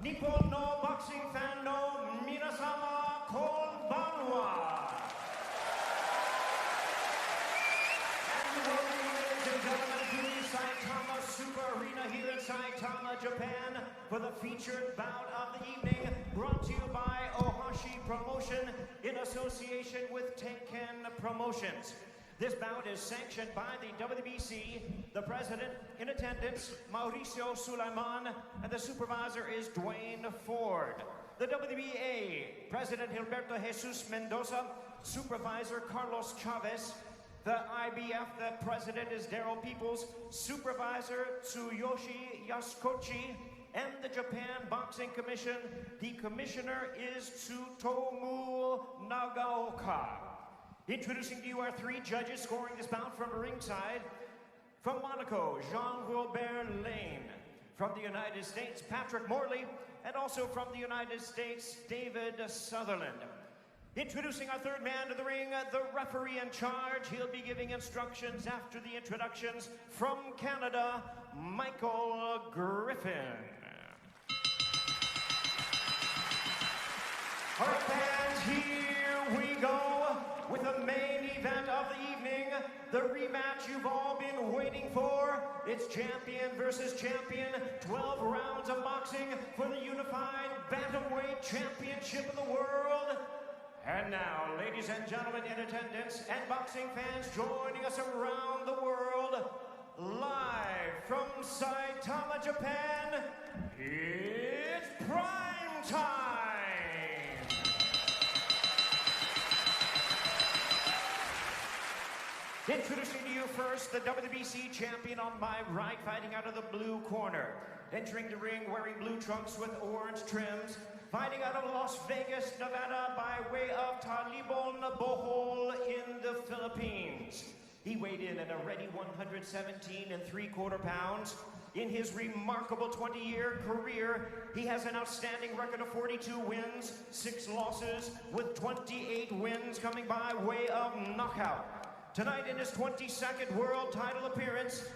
Nippon no boxing fan no minasama konbanwa. And welcome, ladies and gentlemen, to the Saitama Super Arena here in Saitama, Japan, for the featured bout of the evening, brought to you by Ohashi Promotion in association with Tenken Promotions. This bout is sanctioned by the WBC, the president in attendance, Mauricio Sulaiman, and the supervisor is Dwayne Ford. The WBA, President Gilberto Jesus Mendoza, supervisor Carlos Chavez. The IBF, the president is Daryl Peoples, supervisor Tsuyoshi Yasukochi, and the Japan Boxing Commission, the commissioner is Tsutomu Nagaoka. Introducing to you our three judges scoring this bout from ringside. From Monaco, Jean-Wilbert Lane. From the United States, Patrick Morley. And also from the United States, David Sutherland. Introducing our third man to the ring, the referee in charge. He'll be giving instructions after the introductions. From Canada, Michael Griffin. All right, fans, here we go with the main event of the evening, the rematch you've all been waiting for. It's champion versus champion, 12 rounds of boxing for the unified bantamweight championship of the world. And now, ladies and gentlemen in attendance and boxing fans joining us around the world, live from Saitama, Japan, it's prime time! Introducing to you first, the WBC champion on my right, fighting out of the blue corner. Entering the ring wearing blue trunks with orange trims, fighting out of Las Vegas, Nevada by way of Talibon Bohol in the Philippines. He weighed in at a ready 117 3/4 pounds. In his remarkable 20-year career, he has an outstanding record of 42 wins, 6 losses, with 28 wins coming by way of knockout. Tonight in his 22nd world title appearance,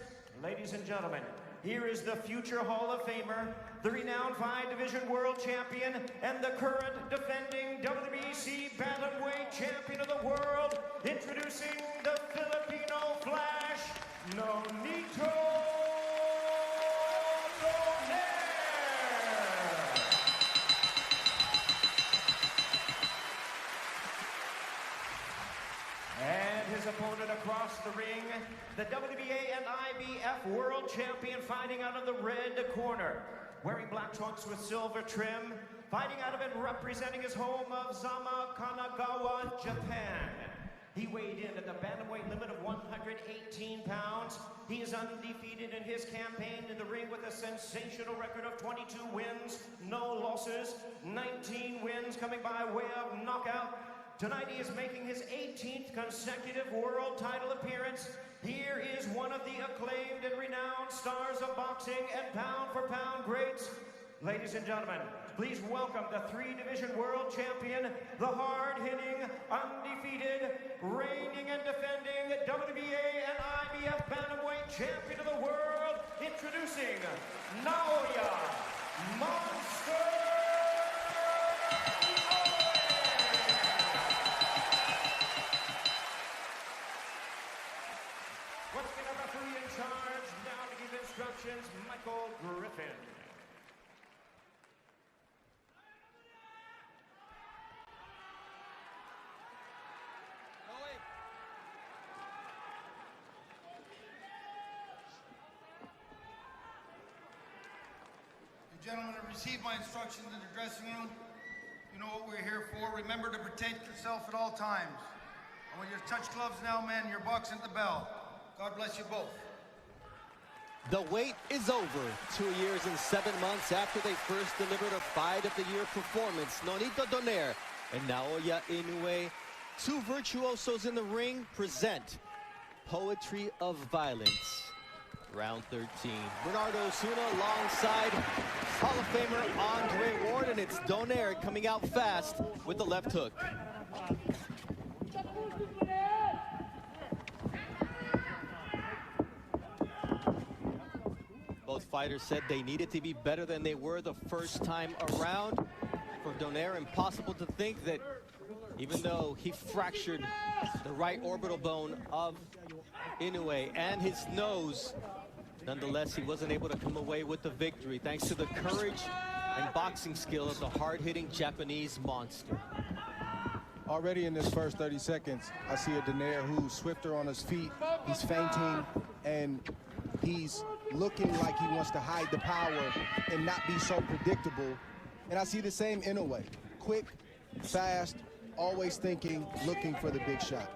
ladies and gentlemen, here is the future Hall of Famer, the renowned 5-division world champion, and the current defending WBC bantamweight champion of the world, introducing the Filipino Flash, Nonito Nonaire. And his opponent across the ring, the WBA and IBF world champion, fighting out of the red corner, wearing black trunks with silver trim, fighting out of it representing his home of Zama, Kanagawa, Japan. He weighed in at the bantamweight limit of 118 pounds. He is undefeated in his campaign in the ring with a sensational record of 22 wins, no losses, 19 wins coming by way of knockout. Tonight he is making his 18th consecutive world title appearance. Here is one of the acclaimed and renowned stars of boxing and pound-for-pound greats. Ladies and gentlemen, please welcome the 3-division world champion, the hard-hitting, undefeated, reigning and defending WBA and IBF bantamweight champion of the world, introducing Naoya Monster. Instructions, Michael Griffin. You gentlemen have received my instructions in the dressing room. You know what we're here for. Remember to protect yourself at all times. And when you touch gloves now, men, you're boxing at the bell. God bless you both. The wait is over. 2 years and 7 months after they first delivered a Fight of the Year performance, Nonito Nonaire and Naoya Inoue, two virtuosos in the ring, present Poetry of Violence. Round 13. Bernardo Osuna alongside Hall of Famer Andre Ward, and it's Nonaire coming out fast with the left hook. Both fighters said they needed to be better than they were the first time around. For Nonaire, impossible to think that even though he fractured the right orbital bone of Inoue and his nose, nonetheless, he wasn't able to come away with the victory thanks to the courage and boxing skill of the hard-hitting Japanese monster. Already in this first 30 seconds, I see a Nonaire who's swifter on his feet. He's feinting, and he's looking like he wants to hide the power and not be so predictable. And I see the same Inoue. Quick, fast, always thinking, looking for the big shot.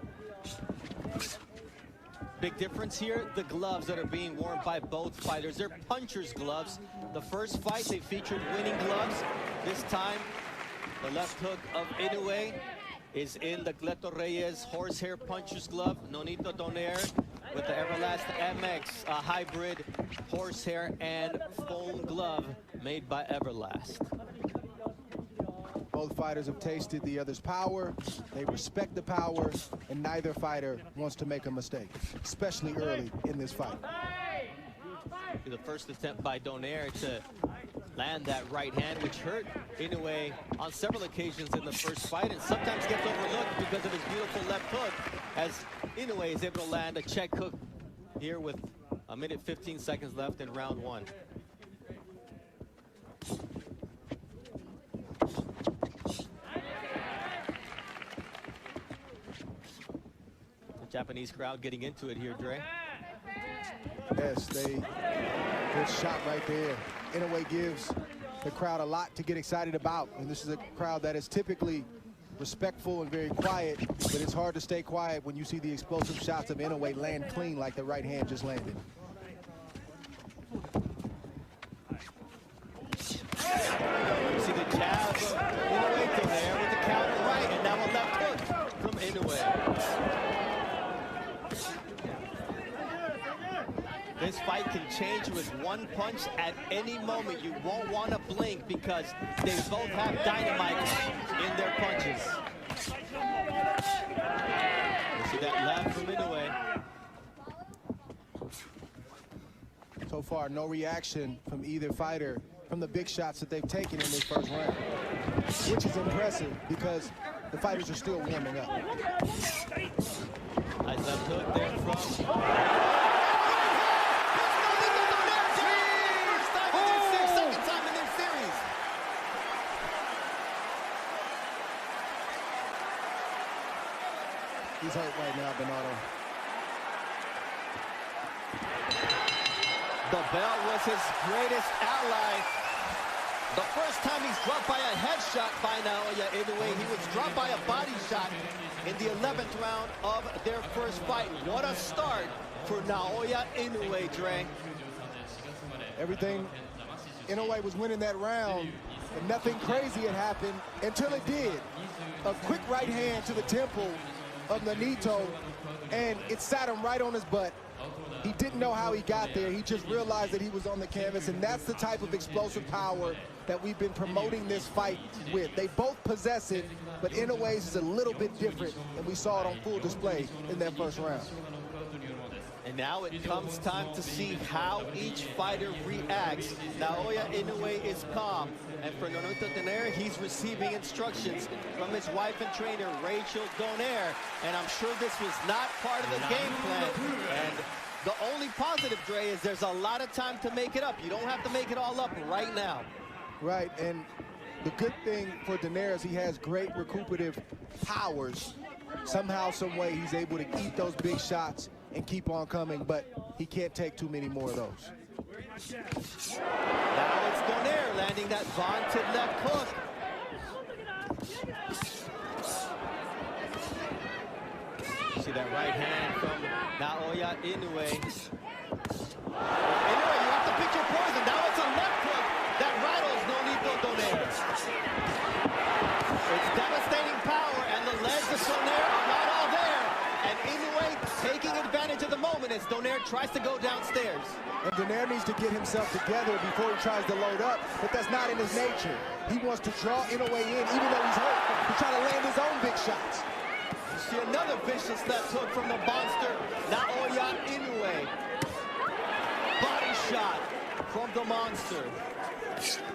Big difference here, the gloves that are being worn by both fighters. They're puncher's gloves. The first fight, they featured winning gloves. This time, the left hook of Inoue is in the Cleto Reyes horsehair puncher's glove. Nonito Nonaire with the Everlast MX, a hybrid horsehair and foam glove made by Everlast. Both fighters have tasted the other's power. They respect the power, and neither fighter wants to make a mistake, especially early in this fight. The first attempt by Nonaire to land that right hand, which hurt Inoue on several occasions in the first fight, and sometimes gets overlooked because of his beautiful left hook, as Inoue is able to land a check hook here with a minute 15 seconds left in round one. The Japanese crowd getting into it here, Dre. Yes, good shot right there. Inoue gives the crowd a lot to get excited about, and this is a crowd that is typically respectful and very quiet, but it's hard to stay quiet when you see the explosive shots of Inoue land clean like the right hand just landed. You see the jab of Inoue to there with the counter right, and now a left hook from Inoue. This fight can change with one punch at any moment. You won't want to blink because they both have dynamite in their punches. You see that left from Inoue. So far, no reaction from either fighter from the big shots that they've taken in this first round, which is impressive because the fighters are still warming up. Nice left hook there from... He's hurt right now, Bernardo. The bell was his greatest ally. The first time he's dropped by a headshot by Naoya Inoue, he was dropped by a body shot in the 11th round of their first fight. What a start for Naoya Inoue, Dre. Everything, Inoue was winning that round, and nothing crazy had happened until it did. A quick right hand to the temple of Nonito, and it sat him right on his butt. He didn't know how he got there. He just realized that he was on the canvas, and that's the type of explosive power that we've been promoting this fight with. They both possess it, but Inoue's is a little bit different, and we saw it on full display in that first round. And now it comes time to see how each fighter reacts. Naoya Inoue is calm, and for Nonito Nonaire, he's receiving instructions from his wife and trainer, Rachel Nonaire. And I'm sure this was not part of the game plan. And the only positive, Dre, is there's a lot of time to make it up. You don't have to make it all up right now. Right, and the good thing for Nonaire is he has great recuperative powers. Somehow, some way, he's able to eat those big shots and keep on coming, but he can't take too many more of those. Now it's Nonaire landing that vaunted left hook. See that right hand from Naoya Inoue. Inoue, you have to pick your poison. Now it's a left hook that rattles Nonito Nonaire. It's devastating power, and the legs of Nonaire are not all there. And Inoue taking advantage of the moment as Nonaire tries to go downstairs. And Nonaire needs to get himself together before he tries to load up, but that's not in his nature. He wants to draw Inoue in, even though he's hurt, to try to land his own big shots. You see another vicious left hook from the monster, Naoya Inoue. Body shot from the monster.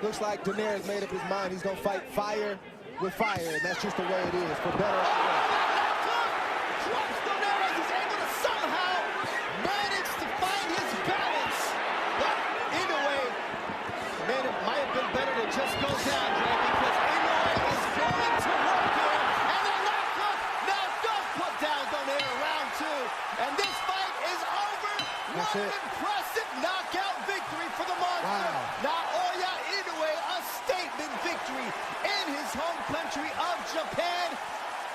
Looks like Donaire has made up his mind. He's going to fight fire with fire, and that's just the way it is, for better or for worse. Drops Nonaire as he's able to somehow manage to find his balance. But Inoue, man, it might have been better to just go down, Dre, because Inoue is going to work here. And the knockout now does put down Nonaire round 2. And this fight is over. That's What an it. impressive knockout victory for the monster. Wow. Naoya Inoue, a statement victory in his home country of Japan.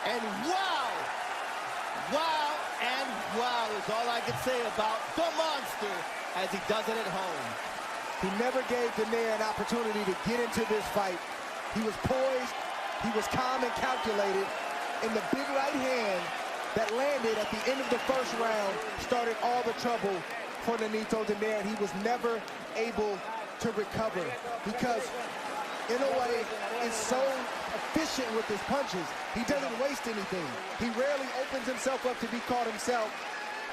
And wow, and wow is all I can say about the monster as he does it at home. He never gave Donaire an opportunity to get into this fight. He was poised, he was calm and calculated, and the big right hand that landed at the end of the first round started all the trouble for Nonito Donaire, and he was never able to recover because Inoue is so efficient with his punches. He doesn't waste anything. He rarely opens himself up to be caught himself.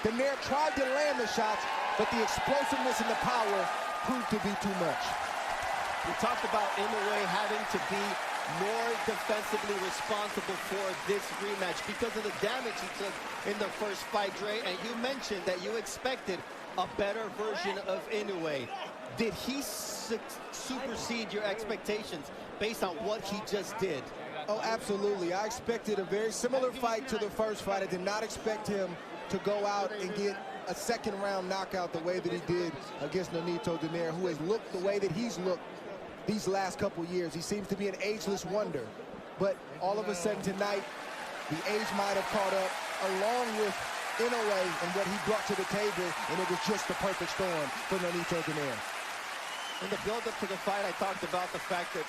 Donaire tried to land the shots, but the explosiveness and the power proved to be too much. We talked about Inoue having to be more defensively responsible for this rematch because of the damage he took in the first fight, Dre, and you mentioned that you expected a better version of Inoue. Did he supersede your expectations based on what he just did? Oh, absolutely. I expected a very similar fight to the first fight. I did not expect him to go out and get a second round knockout the way that he did against Nonito Donaire, who has looked the way that he's looked these last couple years. He seems to be an ageless wonder. But all of a sudden tonight, the age might have caught up along with Inoue and what he brought to the table, and it was just the perfect storm for Nonito Donaire. In the build-up to the fight, I talked about the fact that